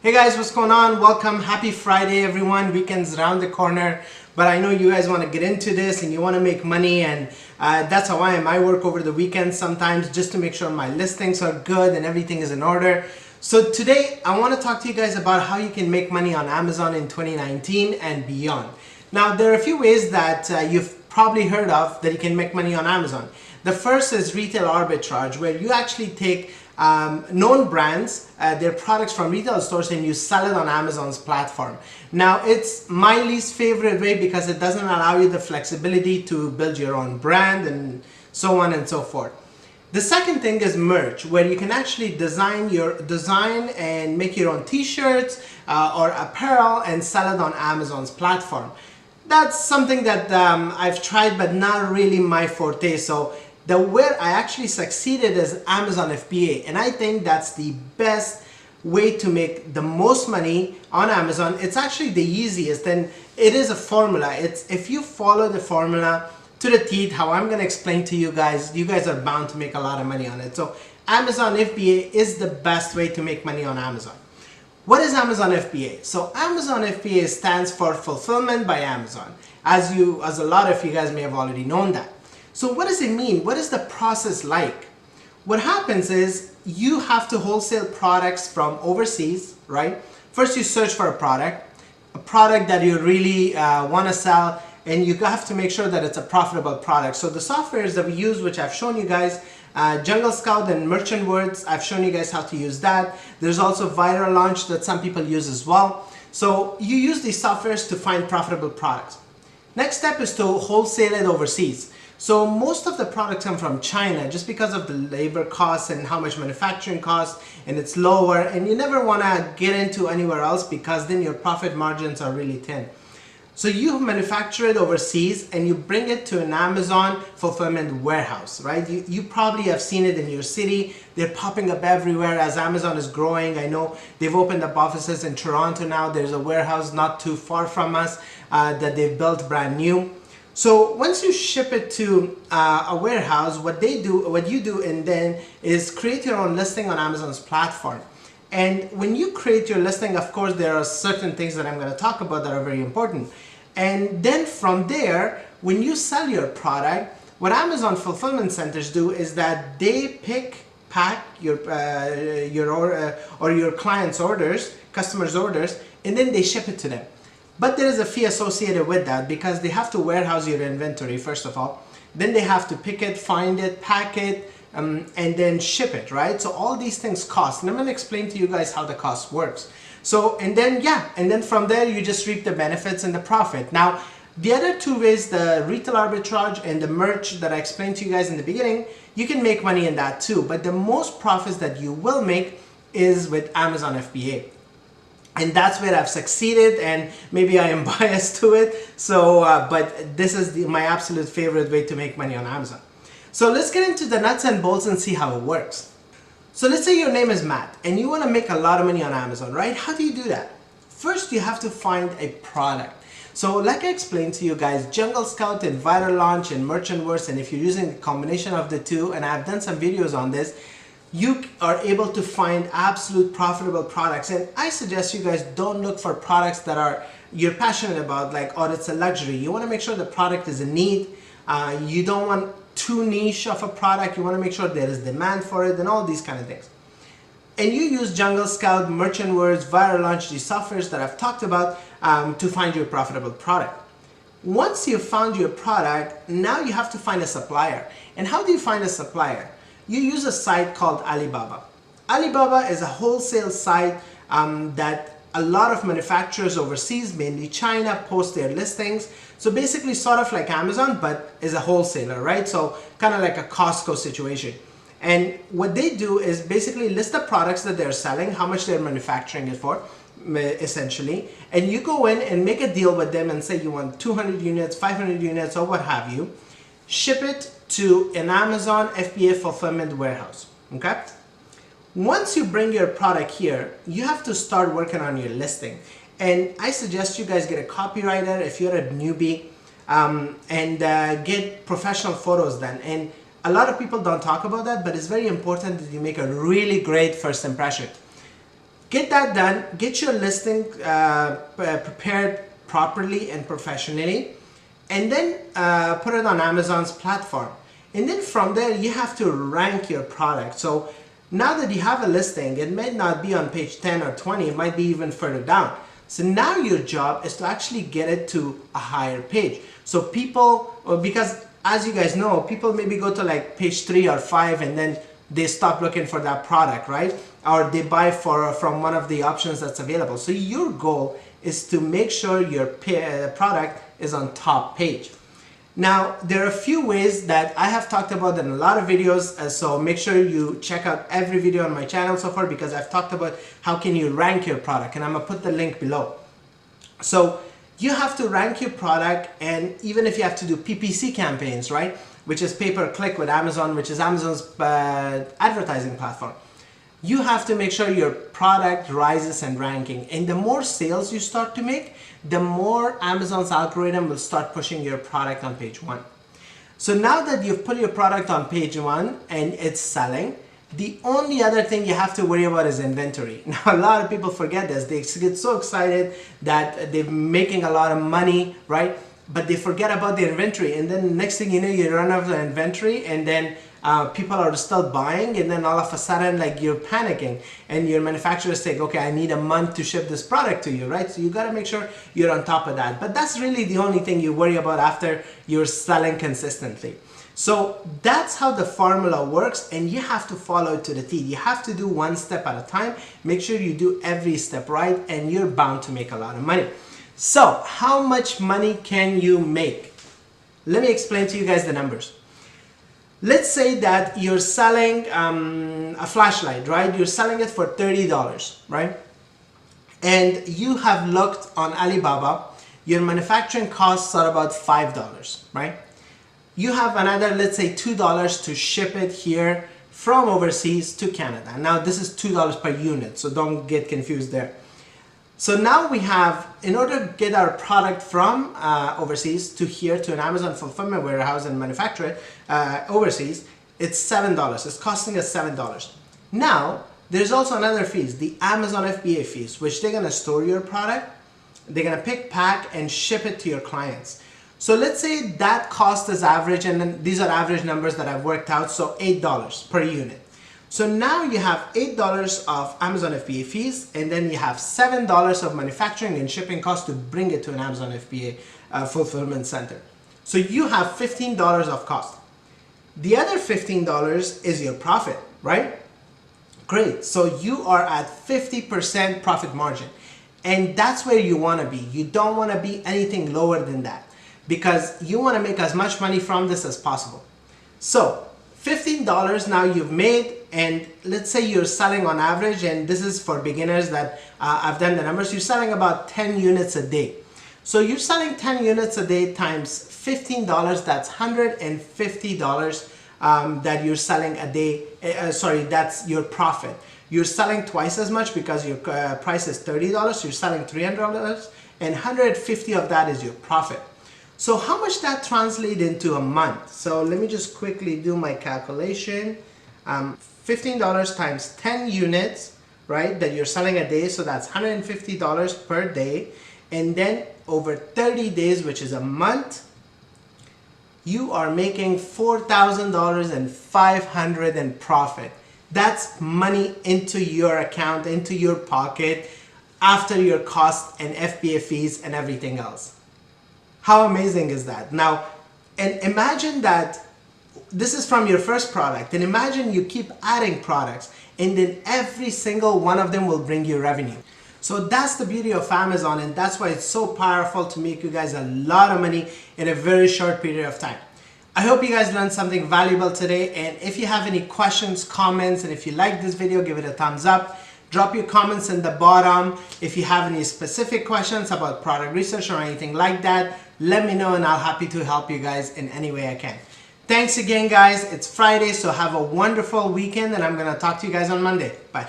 Hey guys, what's going on? Welcome. Happy Friday, everyone. Weekend's around the corner, but I know you guys want to get into this and you want to make money, and that's how I am. I work over the weekend sometimes just to make sure my listings are good and everything is in order. So today I want to talk to you guys about how you can make money on Amazon in 2019 and beyond. Now, there are a few ways that you've probably heard of that you can make money on Amazon. The first is retail arbitrage, where you actually take known brands, their products from retail stores, and you sell it on Amazon's platform. Now, it's my least favorite way because it doesn't allow you the flexibility to build your own brand and so on and so forth. The second thing is merch, where you can actually design and make your own t-shirts or apparel and sell it on Amazon's platform. That's something that I've tried, but not really my forte. So where I actually succeeded is Amazon FBA, and I think that's the best way to make the most money on Amazon. It's actually the easiest, and it is a formula. It's if you follow the formula to the teeth, how I'm going to explain to you guys are bound to make a lot of money on it. So Amazon FBA is the best way to make money on Amazon. What is Amazon FBA? So Amazon FBA stands for Fulfillment by Amazon, as a lot of you guys may have already known that. So what does it mean? What is the process like? What happens is you have to wholesale products from overseas, right? First you search for a product that you really want to sell, and you have to make sure that it's a profitable product. So the softwares that we use, which I've shown you guys, Jungle Scout and Merchant Words, I've shown you guys how to use that. There's also Viral Launch that some people use as well. So you use these softwares to find profitable products. Next step is to wholesale it overseas. So most of the products come from China just because of the labor costs and how much manufacturing costs, and it's lower, and you never want to get into anywhere else because then your profit margins are really thin. So you manufacture it overseas and you bring it to an Amazon fulfillment warehouse, right? You probably have seen it in your city. They're popping up everywhere as Amazon is growing. I know they've opened up offices in Toronto now. There's a warehouse not too far from us that they've built brand new. So once you ship it to a warehouse, what you do and then is create your own listing on Amazon's platform. And when you create your listing, of course, there are certain things that I'm going to talk about that are very important. And then from there, when you sell your product, what Amazon fulfillment centers do is that they pack your client's orders, customers' orders, and then they ship it to them. But there is a fee associated with that because they have to warehouse your inventory, first of all. Then they have to pick it, find it, pack it, and then ship it, right? So all these things cost. And I'm going to explain to you guys how the cost works. So, and then from there, you just reap the benefits and the profit. Now, the other two ways, the retail arbitrage and the merch that I explained to you guys in the beginning, you can make money in that too. But the most profits that you will make is with Amazon FBA. And that's where I've succeeded, and maybe I am biased to it. So, but this is my absolute favorite way to make money on Amazon. So let's get into the nuts and bolts and see how it works. So let's say your name is Matt and you want to make a lot of money on Amazon, right? How do you do that? First, you have to find a product. So like I explained to you guys, Jungle Scout and Viral Launch and Merchant Words, and if you're using a combination of the two, and I've done some videos on this, you are able to find absolute profitable products. And I suggest you guys don't look for products that you're passionate about, like, oh, it's a luxury. You want to make sure the product is a need. You don't want too niche of a product. You want to make sure there is demand for it and all these kind of things. And you use Jungle Scout, Merchant Words, Viral Launch, these softwares that I've talked about to find your profitable product. Once you've found your product, now you have to find a supplier. And how do you find a supplier? You use a site called Alibaba. Alibaba is a wholesale site that a lot of manufacturers overseas, mainly China, post their listings. So basically sort of like Amazon, but is a wholesaler, right? So kind of like a Costco situation. And what they do is basically list the products that they're selling, how much they're manufacturing it for, essentially. And you go in and make a deal with them and say you want 200 units, 500 units, or what have you. Ship it to an Amazon FBA fulfillment warehouse, okay? Once you bring your product here, you have to start working on your listing. And I suggest you guys get a copywriter if you're a newbie, and get professional photos done. And a lot of people don't talk about that, but it's very important that you make a really great first impression. Get that done, get your listing prepared properly and professionally, and then put it on Amazon's platform. And then from there, you have to rank your product. So now that you have a listing, it may not be on page 10 or 20, it might be even further down. So now your job is to actually get it to a higher page. So people, because as you guys know, people maybe go to like page 3 or 5 and then they stop looking for that product, right? Or they buy from one of the options that's available. So your goal is to make sure your product is on top page. Now, there are a few ways that I have talked about in a lot of videos, so make sure you check out every video on my channel so far, because I've talked about how can you rank your product, and I'm gonna put the link below. So you have to rank your product, and even if you have to do PPC campaigns, right, which is pay-per-click with Amazon, which is Amazon's advertising platform, you have to make sure your product rises in ranking. And the more sales you start to make, the more Amazon's algorithm will start pushing your product on page 1. So now that you've put your product on page 1 and it's selling, the only other thing you have to worry about is inventory. Now, a lot of people forget this. They get so excited that they're making a lot of money, right? But they forget about the inventory, and then next thing you know, you run out of the inventory, and then people are still buying, and then all of a sudden, like, you're panicking, and your manufacturer say, okay, I need a month to ship this product to you, right? So you got to make sure you're on top of that. But that's really the only thing you worry about after you're selling consistently. So that's how the formula works, and you have to follow it to the T. You have to do one step at a time. Make sure you do every step right, and you're bound to make a lot of money. So how much money can you make? Let me explain to you guys the numbers. Let's say that you're selling a flashlight, right? You're selling it for $30, right? And you have looked on Alibaba, your manufacturing costs are about $5, right? You have another, let's say $2 to ship it here from overseas to Canada. Now this is $2 per unit, so don't get confused there. So now we have, in order to get our product from overseas to here to an Amazon fulfillment warehouse and manufacture it overseas, it's $7. It's costing us $7. Now, there's also another fees, the Amazon FBA fees, which they're gonna store your product, they're gonna pick, pack, and ship it to your clients. So let's say that cost is average, and then these are average numbers that I've worked out, so $8 per unit. So now you have $8 of Amazon FBA fees, and then you have $7 of manufacturing and shipping costs to bring it to an Amazon FBA fulfillment center. So you have $15 of cost. The other $15 is your profit, right? Great, so you are at 50% profit margin. And that's where you wanna be. You don't wanna be anything lower than that, because you wanna make as much money from this as possible. So $15 now you've made, and let's say you're selling on average, and this is for beginners that I've done the numbers, you're selling about 10 units a day. So you're selling 10 units a day times $15, that's $150 that you're selling a day, that's your profit. You're selling twice as much because your price is $30, you're selling $300, and $150 of that is your profit. So how much that translate into a month? So let me just quickly do my calculation. $15 times 10 units, right, that you're selling a day, so that's $150 per day. And then over 30 days, which is a month, you are making $4,500 in profit. That's money into your account, into your pocket, after your costs and FBA fees and everything else. How amazing is that? Now, and imagine that this is from your first product, and imagine you keep adding products, and then every single one of them will bring you revenue. So that's the beauty of Amazon, and that's why it's so powerful to make you guys a lot of money in a very short period of time. I hope you guys learned something valuable today, and if you have any questions, comments, and if you like this video, give it a thumbs up. Drop your comments in the bottom. If you have any specific questions about product research or anything like that, let me know, and I'll happy to help you guys in any way I can. Thanks again, guys. It's Friday, so have a wonderful weekend, and I'm gonna talk to you guys on Monday. Bye.